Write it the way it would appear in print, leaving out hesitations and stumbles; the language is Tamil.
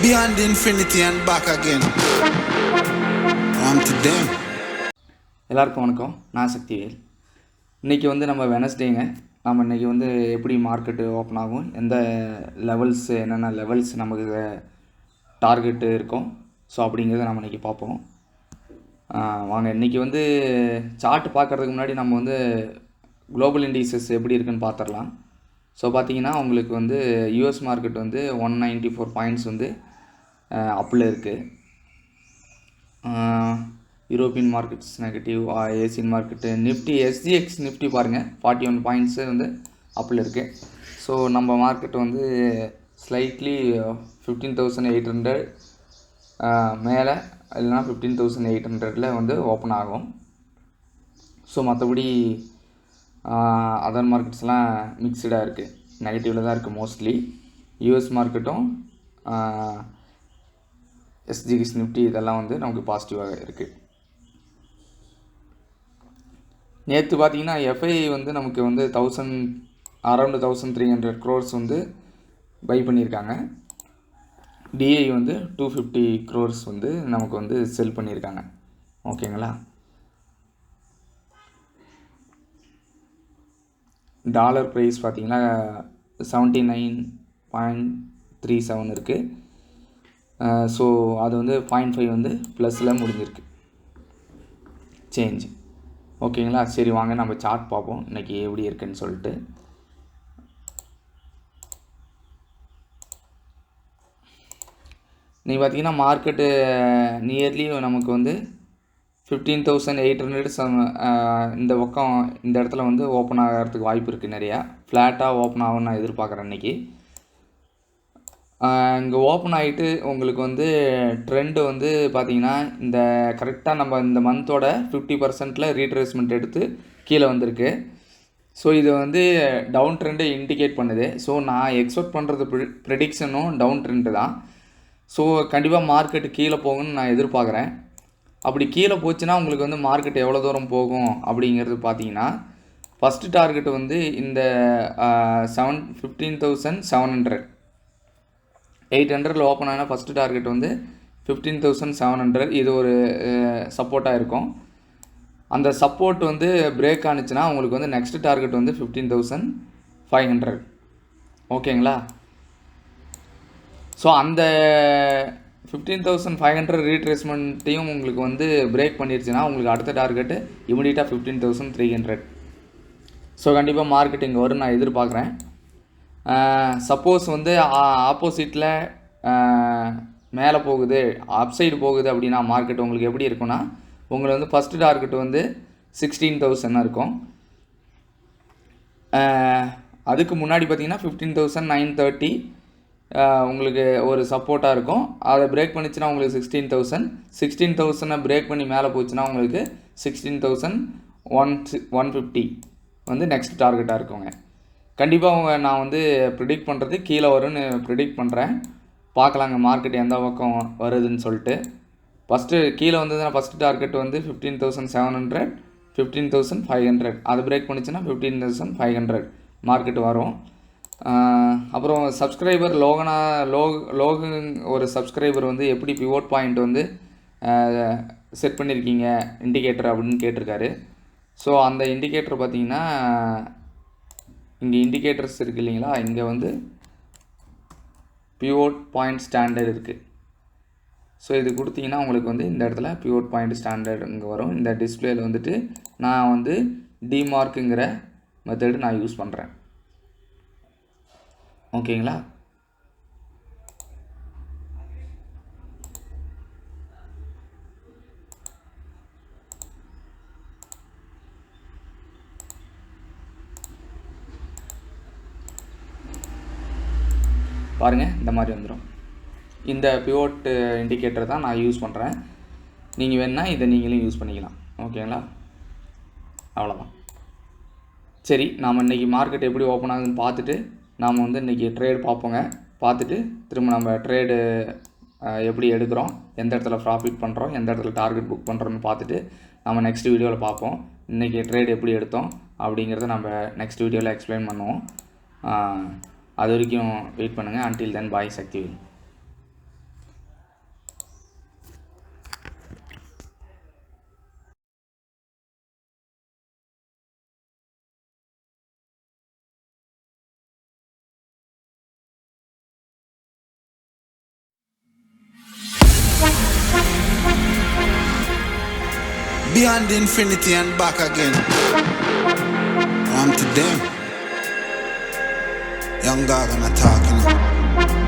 beyond infinity and back again. On to them. எல்லாருக்கும் வணக்கம். நான் சக்திவேல். இன்றைக்கி வந்து நம்ம வெனஸ்டேங்க. நம்ம இன்றைக்கி வந்து எப்படி மார்க்கெட்டு ஓப்பன் ஆகும், எந்த லெவல்ஸ், என்னென்ன லெவல்ஸ் நமக்கு டார்கெட்டு இருக்கும், ஸோ அப்படிங்கிறத நம்ம இன்றைக்கி பார்ப்போம். வாங்க, இன்றைக்கி வந்து சார்ட் பார்க்குறதுக்கு முன்னாடி நம்ம வந்து குளோபல் இண்டீசஸ் எப்படி இருக்குன்னு பார்த்துடலாம். ஸோ பார்த்தீங்கன்னா உங்களுக்கு வந்து யூஎஸ் மார்க்கெட் வந்து 194 பாயிண்ட்ஸ் வந்து அப்பில் இருக்குது. European markets negative, Asian market, Nifty SGX Nifty பாருங்கள் 41 பாயிண்ட்ஸு வந்து அப்பில் இருக்குது. ஸோ நம்ம மார்க்கெட் வந்து ஸ்லைட்லி 15,800 மேலே இல்லைனா 15,800 வந்து ஓப்பன் ஆகும். ஸோ மற்றபடி அதர் மார்க்கெட்ஸ்லாம் மிக்சடாக இருக்குது, நெகட்டிவில் தான் இருக்குது மோஸ்ட்லி. யூஎஸ் மார்க்கெட்டும் எஸ்ஜிஎக்ஸ் நிஃப்டி இதெல்லாம் வந்து நமக்கு பாசிட்டிவாக இருக்குது. நேற்று பார்த்தீங்கன்னா எஃப்ஐ வந்து நமக்கு வந்து அரௌண்ட் 1,300 crores வந்து பை பண்ணியிருக்காங்க. டிஐ வந்து 250 crores வந்து நமக்கு வந்து செல் பண்ணியிருக்காங்க. ஓகேங்களா. டாலர் ப்ரைஸ் பார்த்திங்கன்னா 79.37 இருக்குது. ஸோ அது வந்து 0.5 வந்து ப்ளஸில் முடிஞ்சிருக்கு சேஞ்ச். ஓகேங்களா. சரி வாங்க நம்ம சார்ட் பார்ப்போம் இன்றைக்கி எப்படி இருக்குன்னு சொல்லிட்டு. நீங்கள் பார்த்தீங்கன்னா மார்க்கெட்டு நியர்லி நமக்கு வந்து 15,800 இந்த பக்கம் இந்த இடத்துல வந்து ஓப்பன் ஆகிறதுக்கு வாய்ப்பு இருக்குது. நிறையா ஃப்ளாட்டாக ஓப்பன் ஆகும்னு நான் எதிர்பார்க்குறேன் இன்றைக்கி. இங்கே ஓப்பன் ஆகிட்டு உங்களுக்கு வந்து ட்ரெண்டு வந்து பார்த்திங்கன்னா இந்த கரெக்டாக நம்ம இந்த மந்தோட 50% ரீட்ரேஸ்மெண்ட் எடுத்து கீழே வந்திருக்கு. ஸோ இது வந்து டவுன் ட்ரெண்டை இண்டிகேட் பண்ணுது. ஸோ நான் எக்ஸ்பெக்ட் பண்ணுறது ப்ரெடிக்ஷனும் டவுன் ட்ரெண்டு தான். ஸோ கண்டிப்பாக மார்க்கெட்டு கீழே போகும்னு நான் எதிர்பார்க்குறேன். அப்படி கீழே போச்சுன்னா உங்களுக்கு வந்து மார்க்கெட் எவ்வளோ தூரம் போகும் அப்படிங்கிறது பார்த்தீங்கன்னா, ஃபஸ்ட்டு டார்கெட் வந்து இந்த 15,700 800 ஓப்பன் ஆனால் ஃபஸ்ட்டு டார்கெட் வந்து 15,700. இது ஒரு சப்போர்ட்டாக இருக்கும். அந்த சப்போர்ட் வந்து பிரேக் ஆனிச்சுன்னா உங்களுக்கு வந்து நெக்ஸ்ட் டார்கெட் வந்து 15,500. ஓகேங்களா. ஸோ அந்த 15,500 ரீட்ரேஸ்மெண்ட்டையும் உங்களுக்கு வந்து பிரேக் பண்ணிடுச்சுன்னா உங்களுக்கு அடுத்த டார்கெட்டு இமிடியட்டாக 15,300. ஸோ கண்டிப்பாக மார்க்கெட் இங்கே வரும் நான் எதிர்பார்க்குறேன். சப்போஸ் வந்து ஆப்போசிட்டில் மேலே போகுது, அப்சைடு போகுது அப்படின்னா மார்க்கெட் உங்களுக்கு எப்படி இருக்குன்னா, உங்களுக்கு வந்து ஃபஸ்ட்டு டார்கெட் வந்து 16,000 இருக்கும். அதுக்கு முன்னாடி பார்த்தீங்கன்னா 15,930 உங்களுக்கு ஒரு சப்போர்ட்டாக இருக்கும். அதை பிரேக் பண்ணிச்சுன்னா உங்களுக்கு 16,000 பிரேக் பண்ணி மேலே போச்சுன்னா உங்களுக்கு 16,150 வந்து நெக்ஸ்ட் டார்கெட்டாக இருக்குங்க. கண்டிப்பாக நான் வந்து ப்ரிடிக்ட் பண்ணுறது கீழே வரும்னு ப்ரிடிக்ட் பண்ணுறேன். பார்க்கலாங்க மார்க்கெட் எந்த பக்கம் வருதுன்னு சொல்லிட்டு. ஃபஸ்ட்டு கீழே வந்ததுன்னா ஃபஸ்ட்டு டார்கெட் வந்து 15,700 15,500. அது பிரேக் பண்ணிச்சுன்னா 15,500 மார்க்கெட் வரும். அப்புறம் சப்ஸ்கிரைபர் லோகு ஒரு சப்ஸ்கிரைபர் வந்து எப்படி பிவோட் பாயிண்ட் வந்து செட் பண்ணியிருக்கீங்க இண்டிகேட்டர் அப்படின்னு கேட்டிருக்காரு. ஸோ அந்த இண்டிகேட்டர் பார்த்தீங்கன்னா இங்கே இண்டிகேட்டர்ஸ் இருக்குது இல்லைங்களா, இங்கே வந்து பிவோட் பாயிண்ட் ஸ்டாண்டர்ட் இருக்குது. ஸோ இது கொடுத்தீங்கன்னா உங்களுக்கு வந்து இந்த இடத்துல பிவோட் பாயிண்ட் ஸ்டாண்டர்ட் இங்கே வரும். இந்த டிஸ்பிளேயில் வந்துட்டு நான் வந்து டிமார்க்குங்கிற மெத்தடு நான் யூஸ் பண்ணுறேன். ஓகேங்களா. பாருங்கள் இந்த மாதிரி வந்துடும். இந்த பிவோட் இண்டிகேட்டர் தான் நான் யூஸ் பண்ணுறேன். நீங்கள் வேணுன்னா இதை நீங்களும் யூஸ் பண்ணிக்கலாம். ஓகேங்களா. அவ்வளோதான். சரி, நாம் இன்றைக்கி மார்க்கெட் எப்படி ஓப்பன் ஆகுதுன்னு பார்த்துட்டு நாம் வந்து இன்றைக்கி ட்ரேட் பார்ப்போங்க. பார்த்துட்டு திரும்ப நம்ம ட்ரேடு எப்படி எடுக்கிறோம், எந்த இடத்துல ப்ராஃபிட் பண்ணுறோம், எந்த இடத்துல டார்கெட் புக் பண்ணுறோன்னு பார்த்துட்டு நம்ம நெக்ஸ்ட் வீடியோவில் பார்ப்போம். இன்றைக்கி ட்ரேட் எப்படி எடுத்தோம் அப்படிங்கிறத நம்ம நெக்ஸ்ட் வீடியோவில் எக்ஸ்பிளைன் பண்ணுவோம். அது வரைக்கும் வெயிட் பண்ணுங்கள். Until then bye Sakthivel. Beyond infinity and back again. I'm to them. Young God gonna talk, you know.